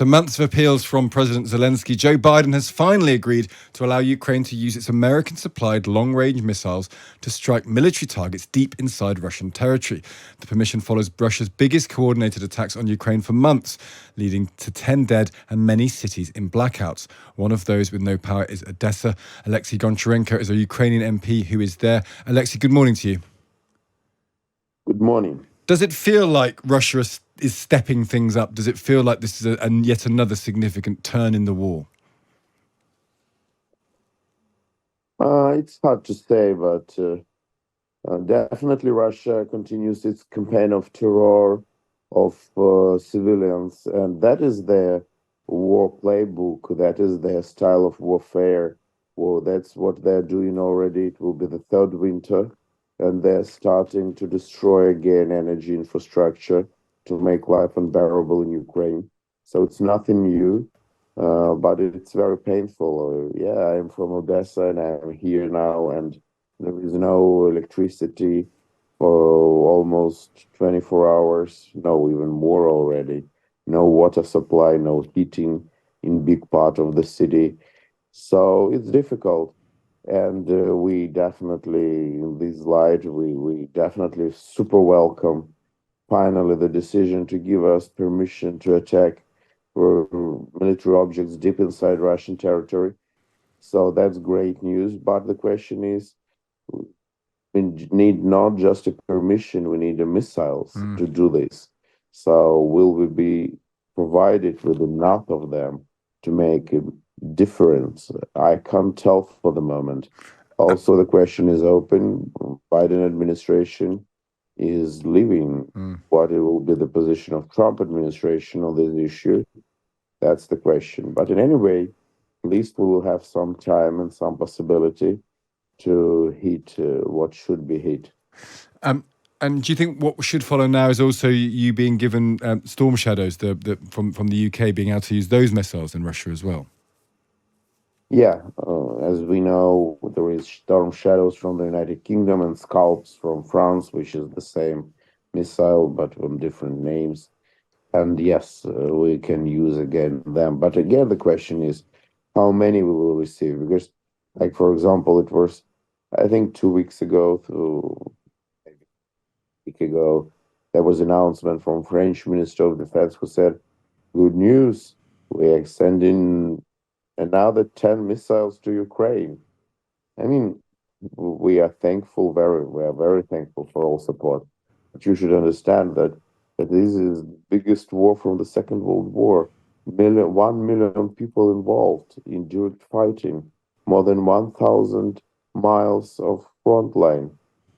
After months of appeals from President Zelensky, Joe Biden has finally agreed to allow Ukraine to use its American-supplied long-range missiles to strike military targets deep inside Russian territory. The permission follows Russia's biggest coordinated attacks on Ukraine for months, leading to 10 dead and many cities in blackouts. One of those with no power is Odessa. Alexi Goncharenko is a Ukrainian MP who is there. Alexi, good morning to you. Good morning. Does it feel like Russia is stepping things up? Does it feel like this is yet another significant turn in the war? It's hard to say, but definitely Russia continues its campaign of terror of civilians, and that is their war playbook. That is their style of warfare. Well, that's what they're doing already. It will be the third winter, and they're starting to destroy again energy infrastructure to make life unbearable in Ukraine. So it's nothing new, but it's very painful. I'm from Odessa and I'm here now, and there is no electricity for almost 24 hours, no, even more already. No water supply, no heating in big part of the city. So it's difficult. And we definitely, in this light, we definitely super welcome finally the decision to give us permission to attack military objects deep inside Russian territory. So that's great news. But the question is, we need not just a permission, we need the missiles to do this. So will we be provided with enough of them to make a difference? I can't tell for the moment. Also, the question is open. Biden administration is leaving. What will be the position of Trump administration on this issue? That's the question. But in any way, at least we will have some time and some possibility to hit what should be hit. And do you think what should follow now is also you being given Storm Shadows from the UK, being able to use those missiles in Russia as well? Yeah, as we know, there is Storm Shadows from the United Kingdom and Scalps from France, which is the same missile but on different names. And yes, we can use again them. But again, the question is how many we will receive. Because, like, for example, it was, I think 2 weeks ago, maybe a week ago, there was an announcement from French Minister of Defense who said, good news, we are sending another 10 missiles to Ukraine. I mean, we are very thankful for all support. But you should understand that this is the biggest war from the Second World War. 1 million people involved in direct fighting, more than 1,000 miles of front line.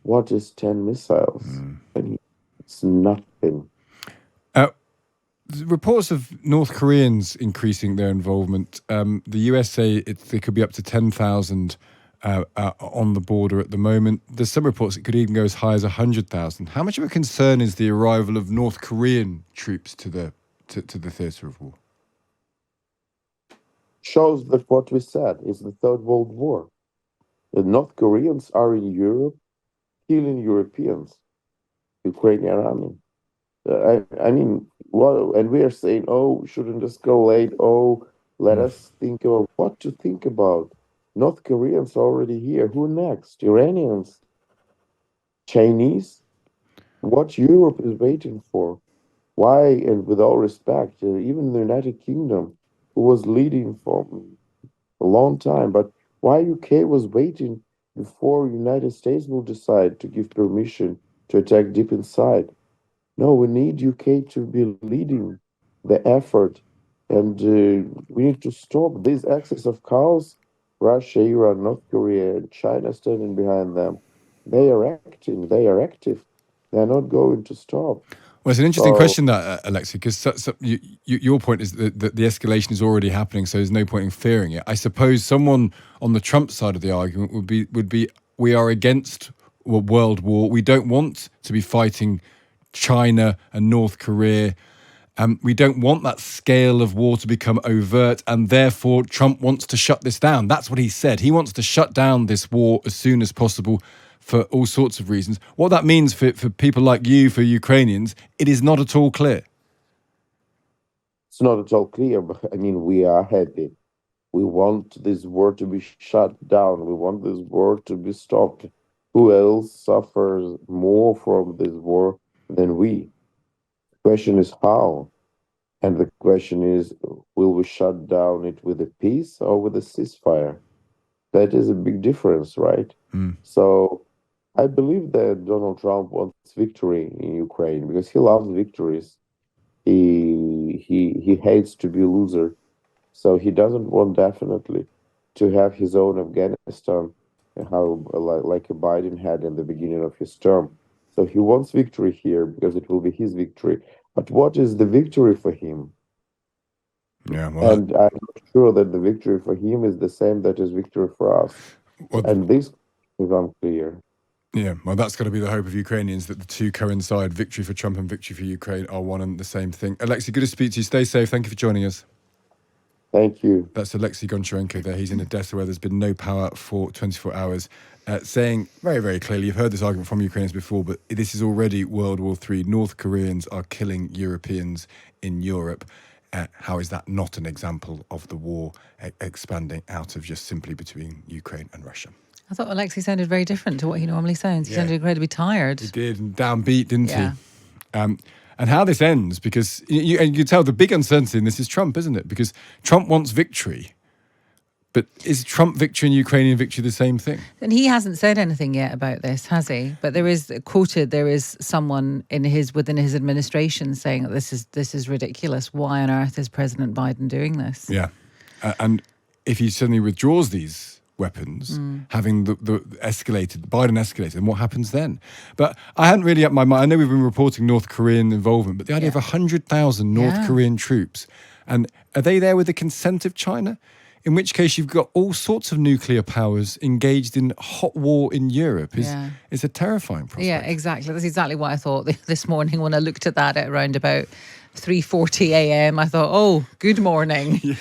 What is 10 missiles? I mean, it's nothing. Reports of North Koreans increasing their involvement. The US say there could be up to 10,000 on the border at the moment. There's some reports it could even go as high as 100,000. How much of a concern is the arrival of North Korean troops to the theatre of war? Shows that what we said is the Third World War. The North Koreans are in Europe killing Europeans, Ukrainian army. I mean, and we are saying, oh, shouldn't escalate. Oh, let us think about what to think about. North Koreans already here. Who next? Iranians? Chinese? What Europe is waiting for? Why, and with all respect, even the United Kingdom, who was leading for a long time, but why UK was waiting before United States will decide to give permission to attack deep inside? No, we need UK to be leading the effort, and we need to stop this axis of chaos. Russia, Iran, North Korea, and China standing behind them. They are acting. They are active. They are not going to stop. Well, it's an interesting question, that Alexi, because your point is that the escalation is already happening, so there's no point in fearing it. I suppose someone on the Trump side of the argument would be we are against a world war. We don't want to be fighting China and North Korea. We don't want that scale of war to become overt, and therefore Trump wants to shut this down. That's what he said. He wants to shut down this war as soon as possible for all sorts of reasons. What that means for people like you, for Ukrainians, it is not at all clear. It's not at all clear, but I mean, we are happy. We want this war to be shut down. We want this war to be stopped. Who else suffers more from this war than we? The question is how. And the question is, will we shut down it with a peace or with a ceasefire? That is a big difference, right? Mm. So I believe that Donald Trump wants victory in Ukraine because he loves victories. He hates to be a loser. So he doesn't want definitely to have his own Afghanistan, how like a Biden had in the beginning of his term. So he wants victory here because it will be his victory. But what is the victory for him? Yeah, well, And I'm not sure that the victory for him is the same that is victory for us. well, And this is unclear. yeah, well, that's got to be the hope of Ukrainians, that the two coincide. Victory for Trump and victory for Ukraine are one and the same thing. Alexi, good to speak to you. Stay safe. Thank you for joining us. Thank you. That's Alexi Goncharenko there. He's in Odessa, where there's been no power for 24 hours, saying very, very clearly, you've heard this argument from Ukrainians before, but this is already World War III. North Koreans are killing Europeans in Europe. How is that not an example of the war expanding out of just simply between Ukraine and Russia? I thought Alexi sounded very different to what he normally sounds. He Yeah. sounded incredibly tired. He did, and downbeat, didn't Yeah. he? And how this ends, because you can tell the big uncertainty in this is Trump, isn't it? Because Trump wants victory. But is Trump victory and Ukrainian victory the same thing? And he hasn't said anything yet about this, has he? But there is someone within his administration saying that this is ridiculous. Why on earth is President Biden doing this? Yeah. And if he suddenly withdraws these weapons, having the Biden escalated, and what happens then? But I hadn't really up my mind. I know we've been reporting North Korean involvement, but the idea of 100,000 North Korean troops, and are they there with the consent of China? In which case, you've got all sorts of nuclear powers engaged in hot war in Europe. It's a terrifying prospect. Yeah, exactly. That's exactly what I thought this morning when I looked at that at around about 3:40 a.m. I thought, oh, good morning. Yeah.